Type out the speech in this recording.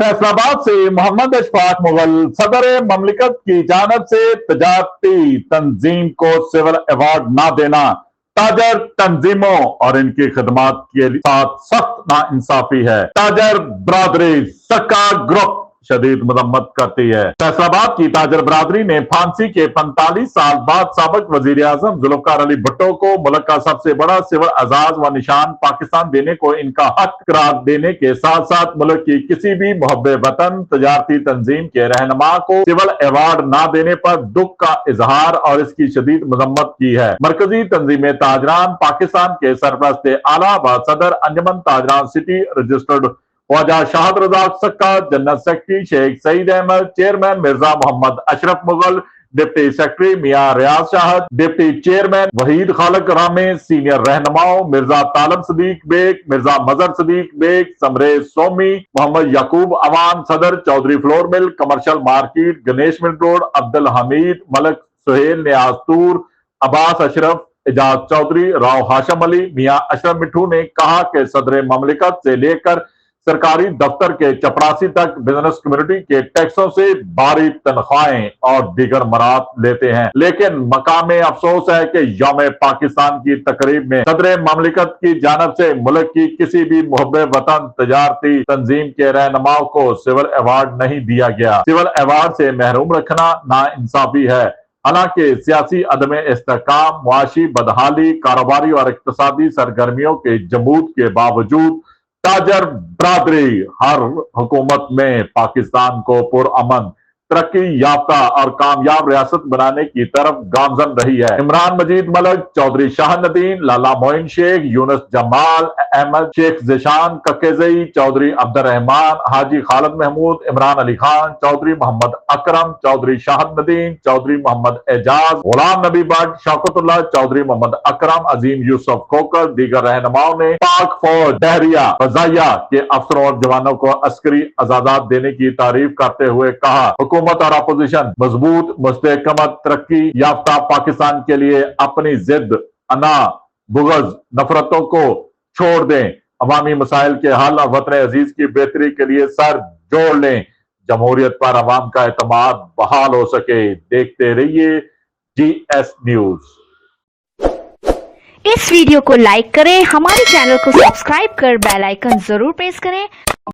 फैसलाबाद से मोहम्मद अशफाक मुगल सदर ममलिकत की जानब से तजारती तंजीम को सिविल अवार्ड न देना ताजर तंजीमों और इनकी खिदमत के साथ सख्त नाइंसाफी है। ताजर बरादरी सक्का ग्रुप शदीद मजम्मत करती है। फैसलाबाद की ताजर बरादरी ने फांसी के 45 साल बाद साबिक वजीर आजम जुल्फकार अली भुट्टो को मुल्क का सबसे बड़ा सिविल एजाज व निशान पाकिस्तान देने को इनका हक करार देने के साथ साथ मुल्क की किसी भी मुहब्बे वतन तजारती तंजीम के रहनुमा को सिविल अवार्ड न देने पर दुख का इजहार और इसकी शदीद मजम्मत की है। मरकजी तंजीम ताजरान पाकिस्तान के सरपरस्त आला व सदर Anjuman Tajiran city registered Khawaja Shahid Razzaq Sakka, general secretary Sheikh Saeed Ahmed, chairman Mirza Mohammad Ashraf Mughal, deputy secretary Mian Riaz Shahid, deputy chairman Waheed Khaliq Rame, senior रहनुमाओं मिर्जा तालब सदीक बेग, मिर्जा मजहर सदीक बेग, समरेज सोमी, मोहम्मद याकूब अवान, सदर Chaudhry flour mill, commercial market, Ganesh mill road, Abdul Hameed, Malik Suhail, Niaz Toor, Abbas Ashraf, Ejaz Chaudhry, Rao Hashim Ali, मियां अशरफ मिठू ने कहा कि सदर ममलिकत से लेकर सरकारी दफ्तर के चपरासी तक बिजनेस कम्युनिटी के टैक्सों से भारी तनख्वाहें और दीगर मरात लेते हैं, लेकिन मकाम अफसोस है कि यौम पाकिस्तान की तकरीब में सदर ममलिकत की जानब से मुल्क की किसी भी मुहब्बे वतन तजारती तंजीम के रहनुमाओं को सिविल अवार्ड नहीं दिया गया। सिविल अवार्ड से महरूम रखना नाइंसाफी है। हालांकि सियासी अदम इस्तेहकाम, मुआशी बदहाली, कारोबारी और इक्तसादी सरगर्मियों के जमूद के बावजूद ताजर बरादरी हर हुकूमत में पाकिस्तान को पुरअमन, तरक्की याफ्ता और कामयाब रियासत बनाने की तरफ गामजन रही है। इमरान मजीद मलक, चौधरी शाह नदीन, लाला मोइन शेख, यूनुस जमाल अहमद, शेख जिशान ककेजई, चौधरी अब्दुल रहमान, हाजी खालिद महमूद, इमरान अली खान, चौधरी मोहम्मद अकरम, चौधरी शाह नदीन, चौधरी मोहम्मद एजाज, गुलाम नबी भट्ट, शौकतुल्लाह, चौधरी मोहम्मद अकरम, अजीम यूसुफ खोकर, दीगर रहनुमाओं ने पाक फौज, बहरिया, फजाइया के अफसरों और जवानों को अस्करी एजाजात देने की तारीफ करते हुए कहा, हुकूमत और अपोजिशन मजबूत, मुस्तहकम, तरक्की याफ्ता पाकिस्तान के लिए अपनी जिद, अना, बुग़्ज़, नफरतों को छोड़ दें, अवामी मसाइल के हल और वतन अजीज की बेहतरी के लिए सर जोड़ लें, जमहूरियत पर अवाम का एतमाद बहाल हो सके। देखते रहिए GS न्यूज। इस वीडियो को लाइक करें, हमारे चैनल को सब्सक्राइब कर बेल आइकन जरूर प्रेस करें